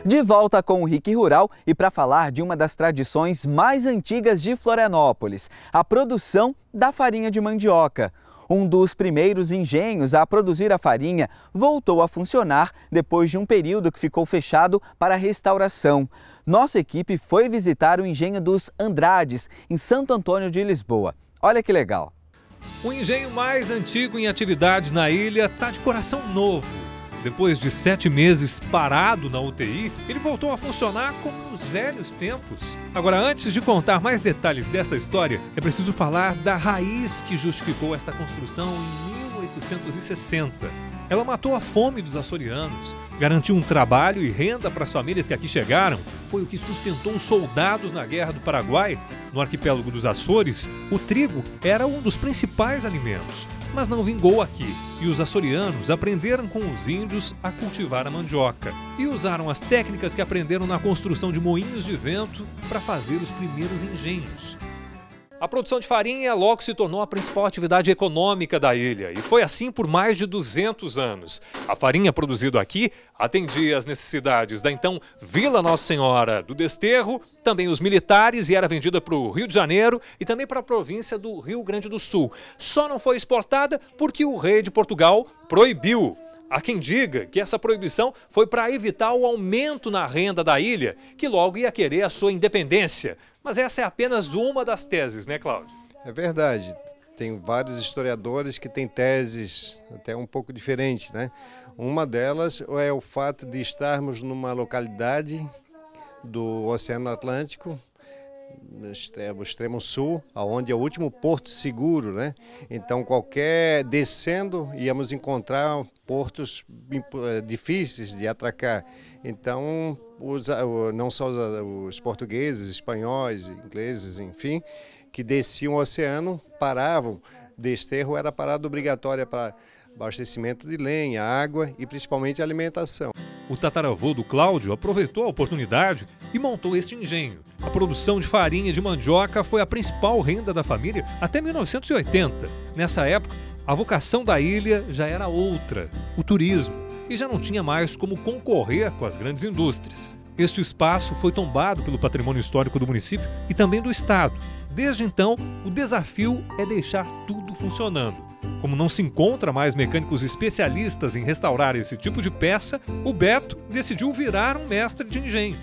De volta com o Rick Rural e para falar de uma das tradições mais antigas de Florianópolis, a produção da farinha de mandioca. Um dos primeiros engenhos a produzir a farinha voltou a funcionar depois de um período que ficou fechado para restauração. Nossa equipe foi visitar o engenho dos Andrades, em Santo Antônio de Lisboa. Olha que legal! O engenho mais antigo em atividades na ilha está de coração novo. Depois de 7 meses parado na UTI, ele voltou a funcionar como nos velhos tempos. Agora, antes de contar mais detalhes dessa história, é preciso falar da raiz que justificou esta construção em 1860. Ela matou a fome dos açorianos, garantiu um trabalho e renda para as famílias que aqui chegaram. Foi o que sustentou os soldados na Guerra do Paraguai. No arquipélago dos Açores, o trigo era um dos principais alimentos, mas não vingou aqui. E os açorianos aprenderam com os índios a cultivar a mandioca e usaram as técnicas que aprenderam na construção de moinhos de vento para fazer os primeiros engenhos. A produção de farinha logo se tornou a principal atividade econômica da ilha e foi assim por mais de 200 anos. A farinha produzida aqui atendia às necessidades da então Vila Nossa Senhora do Desterro, também os militares, e era vendida para o Rio de Janeiro e também para a província do Rio Grande do Sul. Só não foi exportada porque o rei de Portugal proibiu. Há quem diga que essa proibição foi para evitar o aumento na renda da ilha, que logo ia querer a sua independência. Mas essa é apenas uma das teses, né, Cláudio? É verdade. Tem vários historiadores que têm teses até um pouco diferentes, né? Uma delas é o fato de estarmos numa localidade do Oceano Atlântico, o extremo sul, onde é o último porto seguro, né? Então, descendo, íamos encontrar portos difíceis de atracar. Então, não só os portugueses, espanhóis, ingleses, enfim, que desciam o oceano, paravam. Desterro era parada obrigatória para abastecimento de lenha, água e principalmente alimentação. O tataravô do Cláudio aproveitou a oportunidade e montou este engenho. A produção de farinha de mandioca foi a principal renda da família até 1980. Nessa época, a vocação da ilha já era outra, o turismo, e já não tinha mais como concorrer com as grandes indústrias. Este espaço foi tombado pelo patrimônio histórico do município e também do estado. Desde então, o desafio é deixar tudo funcionando. Como não se encontra mais mecânicos especialistas em restaurar esse tipo de peça, o Beto decidiu virar um mestre de engenho.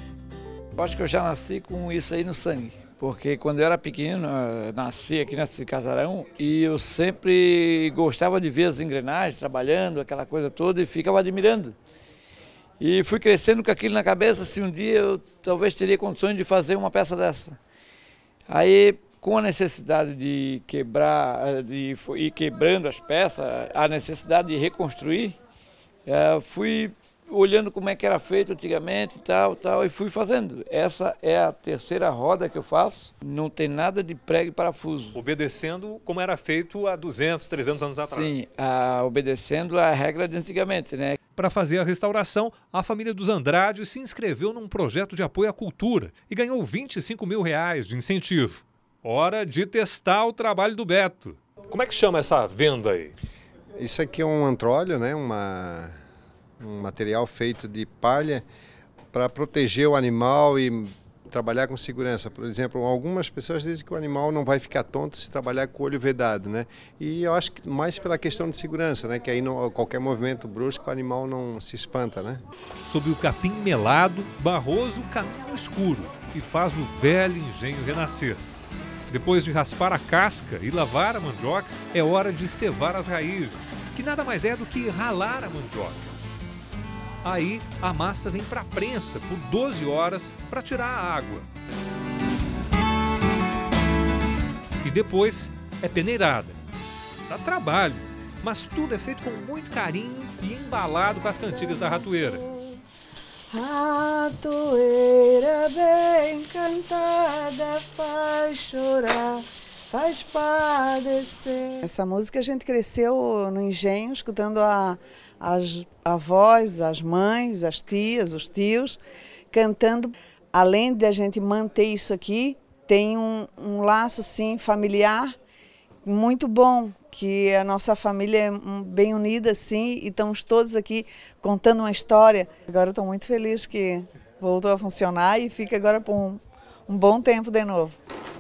Eu acho que eu já nasci com isso aí no sangue, porque quando eu era pequeno, eu nasci aqui nesse casarão e eu sempre gostava de ver as engrenagens trabalhando, aquela coisa toda, e ficava admirando. E fui crescendo com aquilo na cabeça, se um dia eu talvez teria condições de fazer uma peça dessa. Aí, com a necessidade de quebrar, de ir quebrando as peças, a necessidade de reconstruir, fui olhando como é que era feito antigamente e fui fazendo. Essa é a terceira roda que eu faço, não tem nada de prego e parafuso. Obedecendo como era feito há 200, 300 anos atrás. Sim, obedecendo a regra de antigamente, né? Para fazer a restauração, a família dos Andrades se inscreveu num projeto de apoio à cultura e ganhou R$25 mil de incentivo. Hora de testar o trabalho do Beto. Como é que chama essa venda aí? Isso aqui é um antróleo, né? Um material feito de palha para proteger o animal e trabalhar com segurança. Por exemplo, algumas pessoas dizem que o animal não vai ficar tonto se trabalhar com o olho vedado, né? E eu acho que mais pela questão de segurança, né? Que aí qualquer movimento brusco o animal não se espanta, né? Sob o capim melado, Barroso caminha no escuro e faz o velho engenho renascer. Depois de raspar a casca e lavar a mandioca, é hora de cevar as raízes, que nada mais é do que ralar a mandioca. Aí a massa vem para a prensa por 12 horas para tirar a água. E depois é peneirada. Dá trabalho, mas tudo é feito com muito carinho e embalado com as cantigas da ratoeira. Ratoeira bem cantada faz chorar, faz padecer. Essa música a gente cresceu no engenho, escutando as avós, as mães, as tias, os tios, cantando. Além de a gente manter isso aqui, tem um laço assim, familiar muito bom, que a nossa família é bem unida assim, e estamos todos aqui contando uma história. Agora estou muito feliz que voltou a funcionar e fica agora por um bom tempo de novo.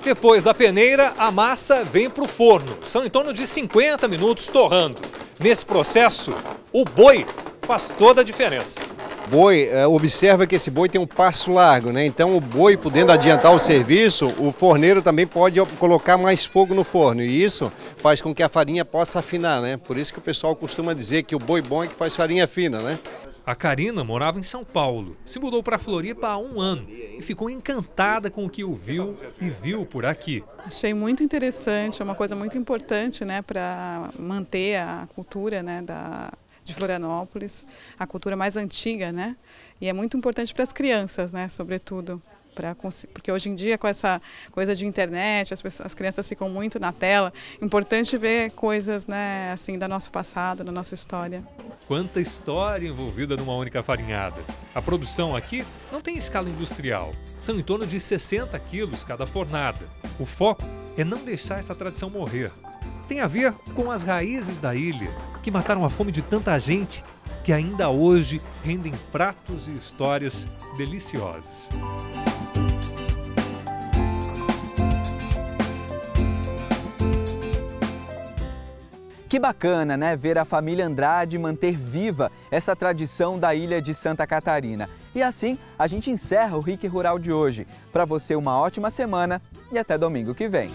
Depois da peneira, a massa vem para o forno. São em torno de 50 minutos torrando. Nesse processo, o boi faz toda a diferença. Boi, observa que esse boi tem um passo largo, né? Então o boi, podendo adiantar o serviço, o forneiro também pode colocar mais fogo no forno. E isso faz com que a farinha possa afinar, né? Por isso que o pessoal costuma dizer que o boi bom é que faz farinha fina, né? A Karina morava em São Paulo, se mudou para Floripa há 1 ano e ficou encantada com o que ouviu e viu por aqui. Achei muito interessante, é uma coisa muito importante, né, para manter a cultura, né, de Florianópolis, a cultura mais antiga, né, e é muito importante para as crianças, né, sobretudo. Porque hoje em dia, com essa coisa de internet, as crianças ficam muito na tela. Importante ver coisas, né, assim, do nosso passado, da nossa história. Quanta história envolvida numa única farinhada. A produção aqui não tem escala industrial. São em torno de 60 quilos cada fornada. O foco é não deixar essa tradição morrer. Tem a ver com as raízes da ilha, que mataram a fome de tanta gente, que ainda hoje rendem pratos e histórias deliciosas. Que bacana, né? Ver a família Andrade manter viva essa tradição da ilha de Santa Catarina. E assim, a gente encerra o RIC Rural de hoje. Para você, uma ótima semana e até domingo que vem.